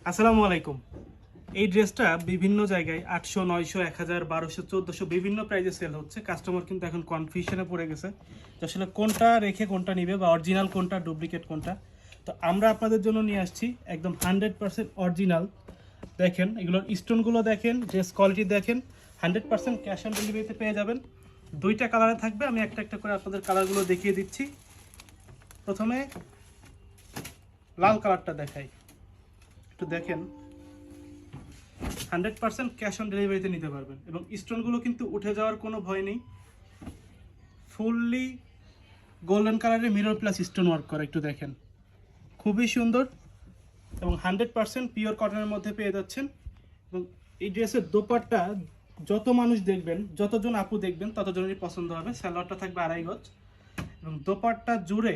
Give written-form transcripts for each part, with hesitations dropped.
আসসালামু আলাইকুম। এই ড্রেসটা বিভিন্ন জায়গায় 800, 900, 1000, 1200, 1400 বিভিন্ন প্রাইসে সেল হচ্ছে। কাস্টমার কিন্তু এখন কনফিউশনে পড়ে গেছে যে আসলে কোনটা রেখে কোনটা নিবে বা অরিজিনাল কোনটা ডুপ্লিকেট কোনটা। তো আমরা আপনাদের জন্য নিয়ে আসছি একদম 100% অরিজিনাল। দেখেন এগুলোর স্টোনগুলো দেখেন, ড্রেস কোয়ালিটি দেখেন, 100% ক্যাশ অন ডেলিভারিতে পেয়ে যাবেন। দুইটা কালারে থাকবে, আমি একটা একটা করে আপনাদের কালারগুলো দেখিয়ে দিচ্ছি। প্রথমে লাল কালারটা দেখাই, একটু দেখেন। 100% ক্যাশ অন ডেলিভারিতে নিতে পারবেন এবং স্টোনগুলো কিন্তু উঠে যাওয়ার কোনো ভয় নেই। ফুললি গোল্ডেন কালারের মিরর প্লাস স্টোন ওয়ার্ক করা, একটু দেখেন, খুবই সুন্দর এবং 100% পিওর কটনের মধ্যে পেয়ে যাচ্ছেন। এবং এই ড্রেসের দোপাট্টা যত মানুষ দেখবেন, যতজন আপু দেখবেন ততজনেরই পছন্দ হবে। সালোয়ারটা থাকবে 2.5 গজ এবং দোপাট্টা জুড়ে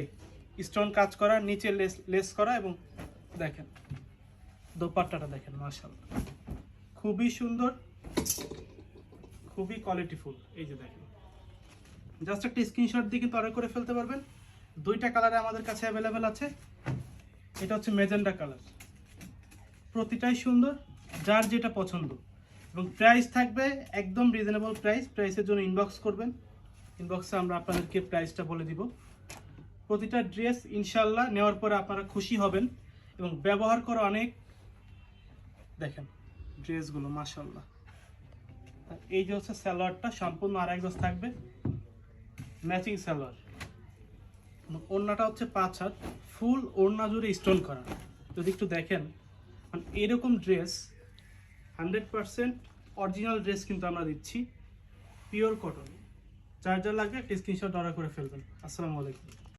স্টোন কাজ করা, নিচে লেস করা এবং দেখেন দোপাট্টাটা দেখেন, মাশাআল্লাহ খুবই সুন্দর, খুবই কোয়ালিটিফুল। এই যে দেখেন, জাস্ট একটা স্ক্রিনশট দিয়ে কিন্তু অর্ডার করে ফেলতে পারবেন। দুইটা কালারে আমাদের কাছে অ্যাভেলেবেল আছে। এটা হচ্ছে মেজেন্ডা কালার, প্রতিটাই সুন্দর, যার যেটা পছন্দ। এবং প্রাইস থাকবে একদম রিজনেবল প্রাইস। প্রাইসের জন্য ইনবক্স করবেন, ইনবক্সে আমরা আপনাদেরকে প্রাইসটা বলে দিব। প্রতিটা ড্রেস ইনশাল্লাহ নেওয়ার পরে আপনারা খুশি হবেন এবং ব্যবহার করা অনেক। দেখেন ড্রেসগুলো মাশাআল্লাহ। এই যে হচ্ছে সালোয়ারটা সম্পূর্ণ 2.5 গজ থাকবে, ম্যাচিং সালোয়ার। ওড়নাটা হচ্ছে 5 হাত, ফুল ওড়না জুড়ে স্টোন করা। যদি একটু দেখেন, মানে এরকম ড্রেস 100% অরিজিনাল ড্রেস কিন্তু আমরা দিচ্ছি, পিওর কটন। যার যা লাগবে একটা স্ক্রিনশট অর্ডার করে ফেলবেন। আসসালামু আলাইকুম।